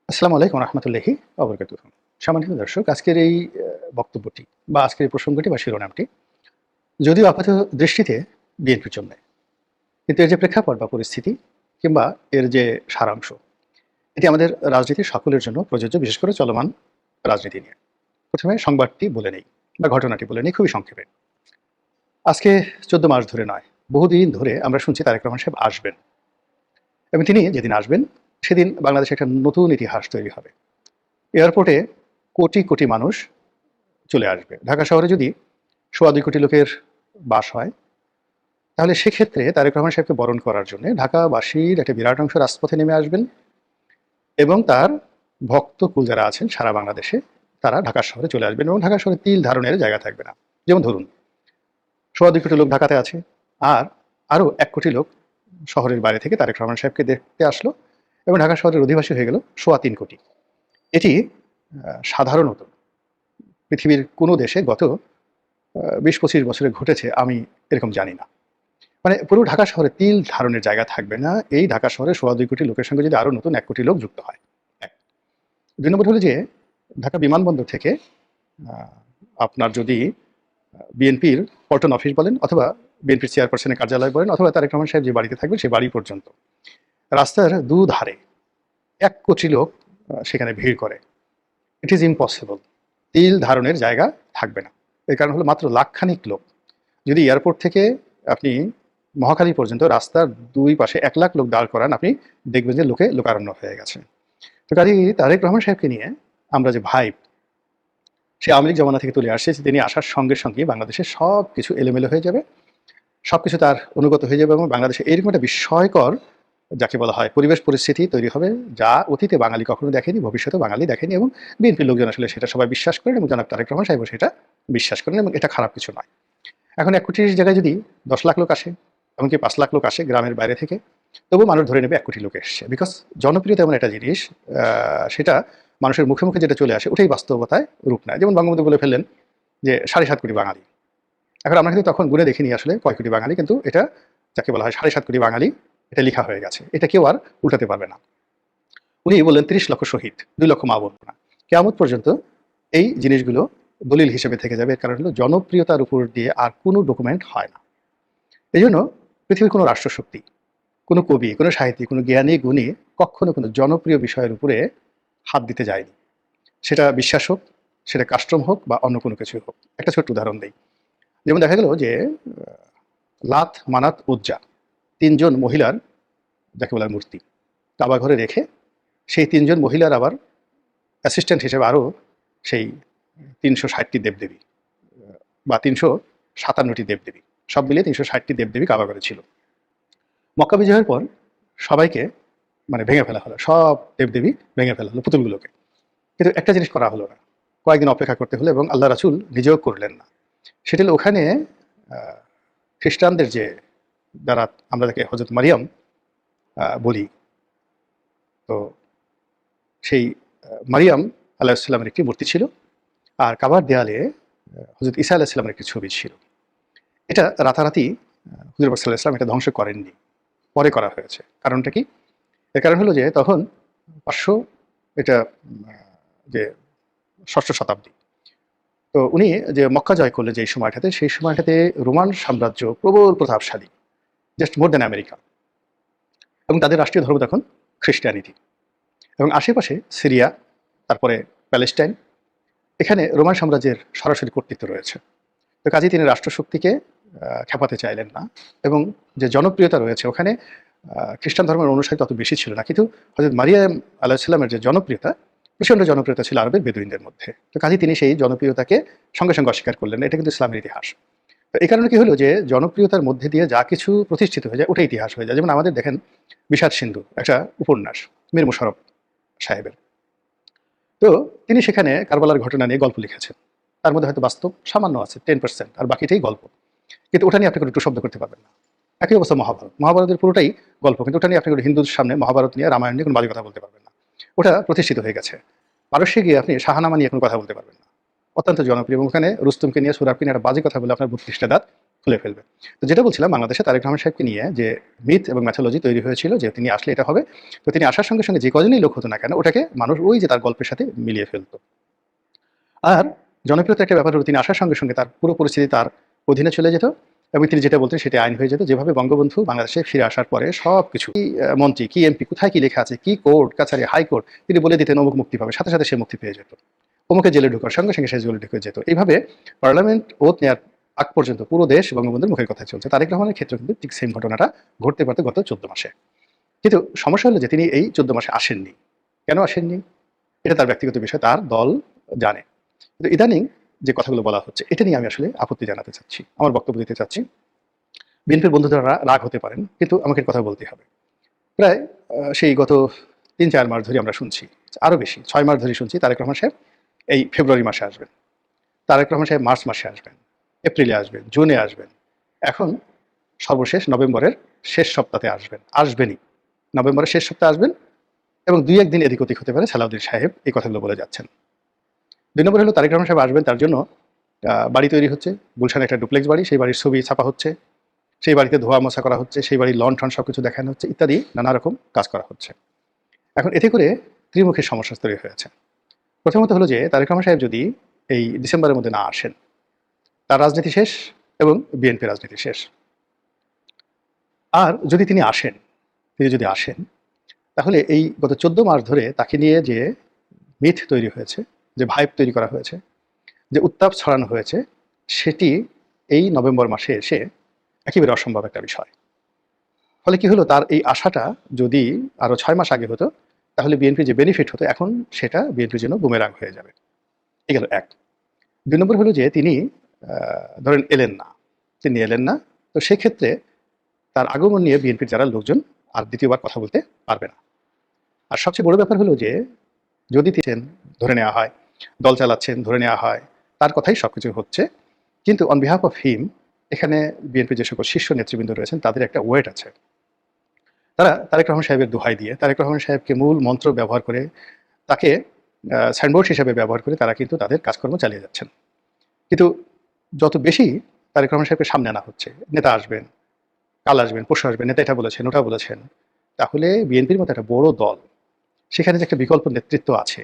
আসসালামু আলাইকুম রহমতুল্লাহি ওবরকাতুহু। সম্মানিত দর্শক, আজকের এই বক্তব্যটি বা আজকের এই প্রসঙ্গটি বা শিরোনামটি যদিও আপাত দৃষ্টিতে বিএনপির জন্য, কিন্তু এর যে প্রেক্ষাপট বা পরিস্থিতি কিংবা এর যে সারাংশ, এটি আমাদের রাজনীতির সকলের জন্য প্রযোজ্য, বিশেষ করে চলমান রাজনীতি নিয়ে। প্রথমে সংবাদটি বলে নেই বা ঘটনাটি বলে নেই খুবই সংক্ষেপে। আজকে 14 মাস ধরে নয়, বহুদিন ধরে আমরা শুনছি তারেক রহমান সাহেব আসবেন, এবং তিনি যেদিন আসবেন সেদিন বাংলাদেশে একটা নতুন ইতিহাস তৈরি হবে। এয়ারপোর্টে কোটি কোটি মানুষ চলে আসবে। ঢাকা শহরে যদি 2.25 কোটি লোকের বাস হয়, তাহলে সেক্ষেত্রে তারেক রহমান সাহেবকে বরণ করার জন্য ঢাকাবাসীর একটা বিরাট অংশ রাজপথে নেমে আসবেন, এবং তার ভক্তকুল যারা আছেন সারা বাংলাদেশে, তারা ঢাকা শহরে চলে আসবেন, এবং ঢাকা শহরে তিল ধারণের জায়গা থাকবে না। যেমন ধরুন, 2.25 কোটি লোক ঢাকাতে আছে, আর আরও 1 কোটি লোক শহরের বাইরে থেকে তারেক রহমান সাহেবকে দেখতে আসলো, এবং ঢাকা শহরের অধিবাসী হয়ে গেল 3.25 কোটি। এটি সাধারণত পৃথিবীর কোনো দেশে গত 20-25 বছরে ঘটেছে আমি এরকম জানি না। মানে পুরো ঢাকা শহরে তিল ধারণের জায়গা থাকবে না, এই ঢাকা শহরে 2.25 কোটি লোকের সঙ্গে যদি আরও নতুন 1 কোটি লোক যুক্ত হয়। 2 নম্বর হলো যে ঢাকা বিমানবন্দর থেকে আপনার যদি বিএনপির পল্টন অফিস বলেন, অথবা বিএনপির চেয়ারপারসনের কার্যালয় বলেন, অথবা তারেক রহমান সাহেব যে বাড়িতে থাকবেন সেই বাড়ি পর্যন্ত রাস্তার দুধারে 1 কোটি লোক সেখানে ভিড় করে, ইট ইজ ইম্পসিবল। তিল ধারণের জায়গা থাকবে না। এর কারণ হলো মাত্র লাখখানিক লোক। যদি এয়ারপোর্ট থেকে আপনি মহাখালী পর্যন্ত রাস্তার 2 পাশে 1 লাখ লোক দাঁড় করান, আপনি দেখবেন যে লোকে লোকারণ্য হয়ে গেছে। তো কাজেই তারেক রহমান সাহেবকে নিয়ে আমরা যে ভাইব, সে আওয়ামী লীগ জমানা থেকে তুলে আসছে, তিনি আসার সঙ্গে সঙ্গে বাংলাদেশের সব কিছু এলোমেলো হয়ে যাবে, সব কিছু তার অনুগত হয়ে যাবে, এবং বাংলাদেশে এরকম একটা বিস্ময়কর, যাকে বলা হয়, পরিবেশ পরিস্থিতি তৈরি হবে, যা অতীতে বাঙালি কখনো দেখেনি, ভবিষ্যতে বাঙালি দেখেনি, এবং বিএনপির লোকজন আসলে সেটা সবাই বিশ্বাস করেন, এবং জনাব তারেক রহমান সাহেব সেটা বিশ্বাস করেন, এবং এটা খারাপ কিছু নয়। এখন 1 কোটির জায়গায় যদি 10 লাখ লোক আসে, এমনকি 5 লাখ লোক আসে গ্রামের বাইরে থেকে, তবুও মানুষ ধরে নেবে 1 কোটি লোক এসছে। বিকজ জনপ্রিয়তা এমন একটা জিনিস, সেটা মানুষের মুখে মুখে যেটা চলে আসে ওটাই বাস্তবতায় রূপ নেয়। যেমন বঙ্গবন্ধু বলে ফেললেন যে 7.5 কোটি বাঙালি। এখন আমরা কিন্তু তখন গুনে দেখিনি আসলে কয় কোটি বাঙালি, কিন্তু এটা যাকে বলা হয় 7.5 কোটি বাঙালি, এটা লেখা হয়ে গেছে, এটা কেউ আর উল্টাতে পারবে না। উনি বললেন 30 লক্ষ শহীদ, 2 লক্ষ মা বোন না। কিয়ামত পর্যন্ত এই জিনিসগুলো দলিল হিসেবে থেকে যাবে। এর কারণ হলো জনপ্রিয়তার উপর দিয়ে আর কোনো ডকুমেন্ট হয় না। এই জন্য পৃথিবীর কোনো রাষ্ট্রশক্তি, কোনো কবি, কোনো সাহিত্যিক, কোনো জ্ঞানী গুণী কখনো কোনো জনপ্রিয় বিষয়ের উপরে হাত দিতে যায়নি। সেটা বিশ্বাস হোক, সেটা কাস্টম হোক, বা অন্য কোনো কিছু হোক। একটা ছোট্ট উদাহরণ দিই। যেমন দেখা গেল যে লাত, মানাত, উজ্জা 3 জন মহিলার, যাকে বলা হয়, মূর্তি কাবা ঘরে রেখে, সেই 3 জন মহিলার আবার অ্যাসিস্ট্যান্ট হিসেবে আরও সেই 360টি দেবদেবী বা 357টি দেবদেবী, সব মিলিয়ে 360টি দেবদেবী কাবা ঘরে ছিল। মক্কা বিজয়ের পর সবাইকে মানে ভেঙে ফেলা হলো, সব দেবদেবী ভেঙে ফেলা হলো, পুতুলগুলোকে। কিন্তু একটা জিনিস করা হলো না, কয়েকদিন অপেক্ষা করতে হলো, এবং আল্লাহ রাসূল নিজেও করলেন না। সেটা হলো ওখানে খ্রিস্টানদের যে, যারা আমরা যাকে হযরত মারিয়াম বলি, তো সেই মারিয়াম আলাইহিস সালামের একটি মূর্তি ছিল, আর কাবার দেয়ালে হযরত ঈসা আলাইহিস সালামের একটি ছবি ছিল। এটা রাতারাতি হুজুর পাক সাল্লাল্লাহু আলাইহি ওয়াসাল্লাম এটা ধ্বংস করেননি, পরে করা হয়েছে। কারণটা কি? এর কারণ হলো যে তখন 500, এটা যে 6ষ্ঠ শতাব্দী। তো উনি যে মক্কা জয় করলেন যে সময়টাতে, সেই সময়টাতে রোমান সাম্রাজ্য প্রবল প্রতাপশালী, জাস্ট মোর দ্যান আমেরিকা, এবং তাদের রাষ্ট্রীয় ধর্ম তখন খ্রিস্টানিটি, এবং আশেপাশে সিরিয়া, তারপরে প্যালেস্টাইন, এখানে রোমান সাম্রাজ্যের সরাসরি কর্তৃত্ব রয়েছে। তো কাজেই তিনি রাষ্ট্রশক্তিকে খেপাতে চাইলেন না, এবং যে জনপ্রিয়তা রয়েছে ওখানে খ্রিস্টান ধর্মের অনুসারী তত বেশি ছিল না, কিন্তু হযরত মারিয়াম আলাইহিস সালামের যে জনপ্রিয়তা, প্রচণ্ড জনপ্রিয়তা ছিল আরবের বেদুইনদের মধ্যে। তো কাজেই তিনি সেই জনপ্রিয়তাকে সঙ্গে সঙ্গে অস্বীকার করলেন না। এটা কিন্তু ইসলামের ইতিহাস। তো এই কারণে কি হলো যে জনপ্রিয়তার মধ্যে দিয়ে যা কিছু প্রতিষ্ঠিত হয়ে যায় ওটাই ইতিহাস হয়ে যায়। যেমন আমাদের দেখেন বিষাদ সিন্ধু একটা উপন্যাস, মীর মোশাররফ সাহেবের। তো তিনি সেখানে কারবালার ঘটনা নিয়ে গল্প লিখেছেন। তার মধ্যে হয়তো বাস্তব সামান্য আছে 10%, আর বাকিটাই গল্প। কিন্তু ওটা নিয়ে আপনি কোনো একটু শব্দ করতে পারবেন না। একই অবস্থা মহাভারত, মহাভারতের পুরোটাই গল্প, কিন্তু ওটা নিয়ে আপনি হিন্দুদের সামনে মহাভারত নিয়ে, রামায়ণ নিয়ে কোনো বাজে কথা বলতে পারবেন না। ওটা প্রতিষ্ঠিত হয়ে গেছে। পারস্যে গিয়ে আপনি শাহানামা নিয়ে কোনো কথা বলতে পারবেন না, অত্যন্ত জনপ্রিয়, এবং ওখানে রুস্তুমকে নিয়ে, সুরাবকে নিয়ে একটা বাজে কথা বলে আপনার 32টা দাঁত খুলে ফেলবে। তো যেটা বলছিলাম, বাংলাদেশে তারেক রহমান সাহেবকে নিয়ে যে মিথ এবং ম্যাথোলজি তৈরি হয়েছিল যে তিনি আসলে এটা হবে, তো তিনি আসার সঙ্গে সঙ্গে যে কজনই লোক হতো না কেন, ওটাকে মানুষ ওই যে তার গল্পের সাথে মিলিয়ে ফেলতো। আর জনপ্রিয়তা একটা ব্যাপার হলো, তিনি আসার সঙ্গে সঙ্গে তার পুরো পরিস্থিতি তার অধীনে চলে যেত এবং তিনি যেটা বলতেন সেটা আইন হয়ে যেত। যেভাবে বঙ্গবন্ধু বাংলাদেশে ফিরে আসার পরে সব কিছু, কি মন্ত্রী, কি এমপি, কোথায় কি লেখা আছে, কি কোর্ট কাছারি, হাইকোর্ট, তিনি বলে দিতেন অমুক মুক্তি পাবে, সাথে সাথে সে মুক্তি পেয়ে যেত। অমুকে জেলে ঢোকার সঙ্গে সঙ্গে সে জেলে ঢুকে যেত। এইভাবে পার্লামেন্ট ওথ নেওয়ার আগ পর্যন্ত পুরো দেশ বঙ্গবন্ধুর মুখের কথা চলছে। তারেক রহমানের ক্ষেত্রে কিন্তু ঠিক সেম ঘটনাটা ঘটতে পারত গত 14 মাসে। কিন্তু সমস্যা হলো যে তিনি এই 14 মাসে আসেননি। কেন আসেননি? এটা তার ব্যক্তিগত বিষয়, তার দল জানে। কিন্তু ইদানিং যে কথাগুলো বলা হচ্ছে, এটা নিয়ে আমি আসলে আপত্তি জানাতে চাচ্ছি, আমার বক্তব্য দিতে চাচ্ছি। বিএনপির বন্ধুরা রাগ হতে পারেন, কিন্তু আমাকে কথা বলতে হবে। প্রায় সেই গত ৩-৪ মাস ধরে আমরা শুনছি, আরও বেশি ৬ মাস ধরে শুনছি তারেক রহমান সাহেব এই ফেব্রুয়ারি মাসে আসবেন, তারেক রহমান সাহেব মার্চ মাসে আসবেন, এপ্রিলে আসবেন, জুনে আসবেন, এখন সর্বশেষ নভেম্বরের শেষ সপ্তাহে আসবেনই। নভেম্বরের শেষ সপ্তাহে আসবেন এবং ২-১ দিন এদিক ওদিক হতে পারে, সালাউদ্দিন সাহেব এই কথাগুলো বলে যাচ্ছেন। ২ নম্বর হলো তারেক রহমান সাহেব আসবেন, তার জন্য বাড়ি তৈরি হচ্ছে, গুলশানে একটা ডুপ্লেক্স বাড়ি, সেই বাড়ির ছবি ছাপা হচ্ছে, সেই বাড়িতে ধোয়া মোছা করা হচ্ছে, সেই বাড়ির লন ঠন সব কিছু দেখানো হচ্ছে, ইত্যাদি নানা রকম কাজ করা হচ্ছে। এখন এতে করে ত্রিমুখী সমস্যা তৈরি হয়েছে। প্রথমত হলো যে তারেক রহমান সাহেব যদি এই ডিসেম্বরের মধ্যে না আসেন, তার রাজনীতি শেষ এবং বিএনপি রাজনীতি শেষ। আর যদি তিনি যদি আসেন, তাহলে এই গত 14 মাস ধরে তাকে নিয়ে যে মিথ তৈরি হয়েছে, যে ভাইব তৈরি করা হয়েছে, যে উত্তাপ ছড়ানো হয়েছে, সেটি এই নভেম্বর মাসে এসে একেবারে অসম্ভব একটা বিষয়। ফলে কি হলো, তার এই আশাটা যদি আরো ৬ মাস আগে হতো, তাহলে বিএনপি যে বেনিফিট হতো, এখন সেটা বিএনপির জন্য বুমেরাং হয়ে যাবে। এই গেল এক। ২ নম্বর হলো যে তিনি ধরেন তিনি এলেন না, তো সেক্ষেত্রে তার আগমন নিয়ে বিএনপির যারা লোকজন আর দ্বিতীয়বার কথা বলতে পারবে না। আর সবচেয়ে বড় ব্যাপার হলো যে যদি তিনি ধরে নেওয়া হয়, দল চালাচ্ছেন ধরে নেওয়া হয়, তার কথাই সবকিছু হচ্ছে, কিন্তু অন বিহাফ অফ হিম এখানে বিএনপির যে সকল শীর্ষ নেতৃবৃন্দ রয়েছেন তাদের একটা ওয়েট আছে। তারা তারেক রহমান সাহেবের দোহাই দিয়ে, তারেক রহমান সাহেবকে মূল মন্ত্র ব্যবহার করে, তাকে সাইনবোর্ড হিসেবে ব্যবহার করে তারা কিন্তু তাদের কাজকর্ম চালিয়ে যাচ্ছেন। কিন্তু যত বেশি তারেক রহমান সাহেবকে সামনে আনা হচ্ছে, নেতা আসবেন, কাল আসবেন, পরশু আসবেন, নেতা এটা বলেছেন, ওটা বলেছেন, তাহলে বিএনপির মতো একটা বড় দল, সেখানে যে একটা বিকল্প নেতৃত্ব আছে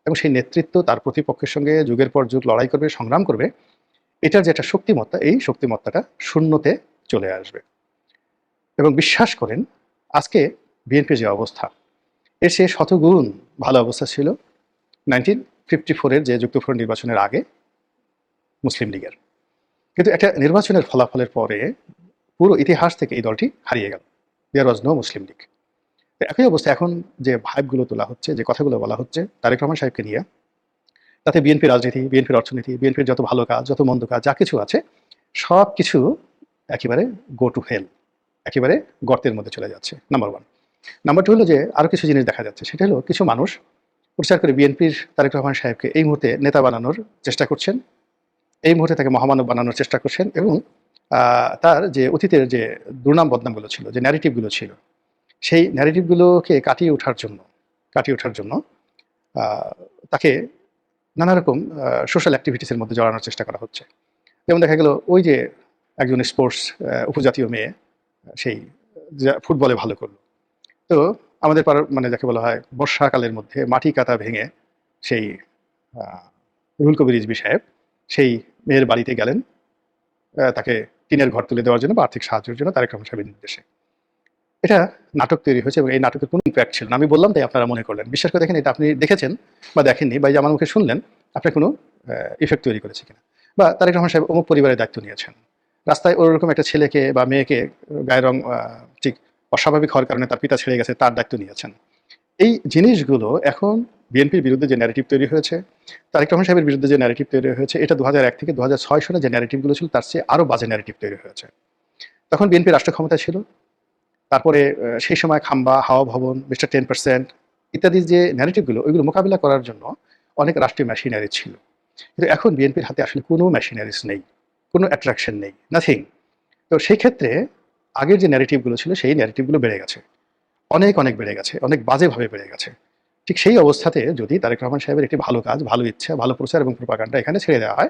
এবং সেই নেতৃত্ব তার প্রতিপক্ষের সঙ্গে যুগের পর যুগ লড়াই করবে, সংগ্রাম করবে, এটার যে একটা শক্তিমত্তা, এই শক্তিমত্তাটা শূন্যতে চলে আসবে। এবং বিশ্বাস করেন, আজকে বিএনপির যে অবস্থা, এর সে শতগুণ ভালো অবস্থা ছিল 1954-এর যে যুক্তফ্রন্ট নির্বাচনের আগে মুসলিম লীগের। কিন্তু একটা নির্বাচনের ফলাফলের পরে পুরো ইতিহাস থেকে এই দলটি হারিয়ে গেল। দেয়ার ওয়াজ নো মুসলিম লীগ। একই অবস্থা এখন যে ভাইবগুলো তোলা হচ্ছে, যে কথাগুলো বলা হচ্ছে তারেক রহমান সাহেবকে নিয়ে, তাতে বিএনপির রাজনীতি, বিএনপির অর্থনীতি, বিএনপির যত ভালো কাজ, যত মন্দ কাজ, যা কিছু আছে, সব কিছু একেবারে গো টু হেল, একেবারে গর্তের মধ্যে চলে যাচ্ছে। Number one. নাম্বার টু হলো যে আরও কিছু জিনিস দেখা যাচ্ছে, সেটা হলো কিছু মানুষ প্রচার করে বিএনপির তারেক রহমান সাহেবকে এই মুহূর্তে নেতা বানানোর চেষ্টা করছেন, এই মুহূর্তে তাকে মহামানব বানানোর চেষ্টা করছেন এবং তার যে অতীতের যে দুর্নাম বদনামগুলো ছিল, যে ন্যারেটিভগুলো ছিল, সেই ন্যারেটিভগুলোকে কাটিয়ে ওঠার জন্য তাকে নানা রকম সোশ্যাল অ্যাক্টিভিটিসের মধ্যে জড়ানোর চেষ্টা করা হচ্ছে। যেমন দেখা গেল ওই যে একজন স্পোর্টস উপজাতীয় মেয়ে, সেই ফুটবলে ভালো করলো, তো আমাদের মানে যাকে বলা হয় বর্ষাকালের মধ্যে মাটি কাটা ভেঙে সেই রুহুল কবির রিজভী সাহেব সেই মেয়ের বাড়িতে গেলেন, তাকে টিনের ঘর তুলে দেওয়ার জন্য বা আর্থিক সাহায্যের জন্য তারেক রহমান সাহেবের নির্দেশে। এটা নাটক তৈরি হয়েছে এবং এই নাটকের কোনো ইম্প্যাক্ট ছিল না। আমি বললাম তাই আপনারা মনে করলেন। বিশ্বাস করে দেখেন, এটা আপনি দেখেছেন বা দেখেননি, বা এই যে আমার মুখে শুনলেন, আপনার কোনো ইফেক্ট তৈরি করেছে কিনা। বা তারেক রহমান সাহেব অমুক পরিবারের দায়িত্ব নিয়েছেন, রাস্তায় ওরকম একটা ছেলেকে বা মেয়েকে গায়ের রং ঠিক অস্বাভাবিক হওয়ার কারণে তার পিতা ছেড়ে গেছে, তার দায়িত্ব নিয়েছেন। এই জিনিসগুলো এখন বিএনপির বিরুদ্ধে যে ন্যারেটিভ তৈরি হয়েছে, তারেক রহমান সাহেবের বিরুদ্ধে যে ন্যারেটিভ তৈরি হয়েছে, এটা 2001 থেকে 2006 সালে যে ন্যারেটিভগুলো ছিল তার চেয়ে আরও বাজে ন্যারেটিভ তৈরি হয়েছে। তখন বিএনপি রাষ্ট্র ক্ষমতা ছিল, তারপরে সেই সময় খাম্বা, হাওয়া ভবন, মিস্টার 10% ইত্যাদি যে ন্যারেটিভগুলো, ওইগুলো মোকাবিলা করার জন্য অনেক রাষ্ট্রীয় মেশিনারি ছিল। কিন্তু এখন বিএনপির হাতে আসলে কোনো মেশিনারিজ নেই, কোনো অ্যাট্রাকশন নেই, নাথিং। তো সেই ক্ষেত্রে আগের যে ন্যারেটিভগুলো ছিল, সেই ন্যারেটিভগুলো বেড়ে গেছে, অনেক বেড়ে গেছে, অনেক বাজেভাবে বেড়ে গেছে। ঠিক সেই অবস্থাতে যদি তারেক রহমান সাহেবের একটি ভালো কাজ, ভালো ইচ্ছা, ভালো প্রচার এবং প্রোপাগান্ডা এখানে ছেড়ে দেওয়া হয়,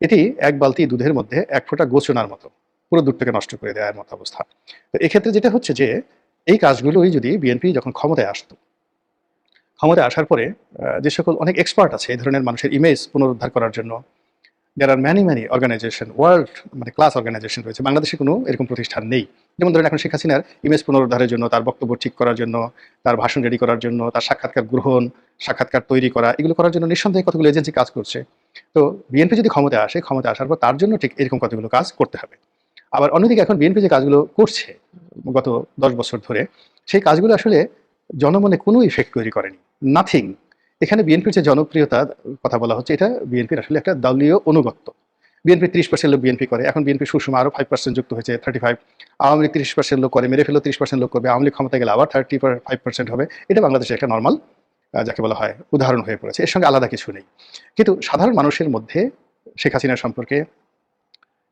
এটি এক বালতি দুধের মধ্যে এক ফোঁটা গোচনার মতো, পুরো দুধটাকে নষ্ট করে দেওয়ার মতো অবস্থা। তো এক্ষেত্রে যেটা হচ্ছে যে এই কাজগুলোই যদি বিএনপি যখন ক্ষমতায় আসতো, ক্ষমতায় আসার পরে যে সকল অনেক এক্সপার্ট আছে এই ধরনের মানুষের ইমেজ পুনরুদ্ধার করার জন্য, দেয়ার আর ম্যানি অর্গানাইজেশন, ওয়ার্ল্ড মানে ক্লাস অর্গানাইজেশন রয়েছে। বাংলাদেশে কোনো এরকম প্রতিষ্ঠান নেই। যেমন ধরেন এখন শেখ হাসিনার ইমেজ পুনরুদ্ধারের জন্য, তার বক্তব্য ঠিক করার জন্য, তার ভাষণ রেডি করার জন্য, তার সাক্ষাৎকার গ্রহণ, সাক্ষাৎকার তৈরি করা, এগুলো করার জন্য নিঃসন্দেহে কতগুলো এজেন্সি কাজ করছে। তো বিএনপি যদি ক্ষমতায় আসে, ক্ষমতায় আসার পর তার জন্য ঠিক এরকম কতগুলো কাজ করতে হবে। আবার অন্যদিকে এখন বিএনপি যে কাজগুলো করছে গত 10 বছর ধরে, সেই কাজগুলো আসলে জনমনে কোনো ইফেক্ট তৈরি করেনি, নাথিং। এখানে বিএনপির যে জনপ্রিয়তার কথা বলা হচ্ছে, এটা বিএনপির আসলে একটা দলীয় অনুগত্য। বিএনপি 30% লোক বিএনপি করে, এখন বিএনপি সুষমা আরও 5% যুক্ত হয়েছে, 35। আওয়ামী লীগ 30% লোক করে, মেরে ফেলেও 30% লোক করবে, আওয়ামী লীগ ক্ষমতায় গেলে আবার 35% হবে। এটা বাংলাদেশের একটা নর্মাল যাকে বলা হয় উদাহরণ হয়ে পড়েছে, এর সঙ্গে আলাদা কিছু নেই। কিন্তু সাধারণ মানুষের মধ্যে শেখ হাসিনা সম্পর্কে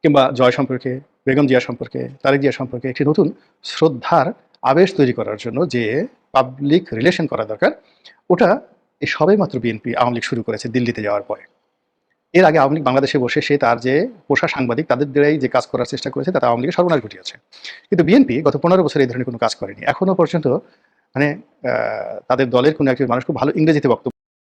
কিংবা জয় সম্পর্কে, বেগম জিয়া সম্পর্কে, তারেক জিয়া সম্পর্কে একটি নতুন শ্রদ্ধার আবেশ তৈরি করার জন্য যে পাবলিক রিলেশন করা দরকার, ওটা এই সবেমাত্র বিএনপি আওয়ামী লীগ শুরু করেছে দিল্লিতে যাওয়ার পরে। এর আগে আওয়ামী লীগ বাংলাদেশে বসে সে তার যে পোষা সাংবাদিক তাদের দ্বারাই যে কাজ করার চেষ্টা করেছে, তাতে আওয়ামী লীগের সর্বনাশ ঘটিয়েছে। কিন্তু বিএনপি গত 15 বছর এই ধরনের কোনো কাজ করেনি এখনো পর্যন্ত। মানে তাদের দলের কোনো একজন মানুষ খুব ভালো ইংরেজিতে বক্তব্য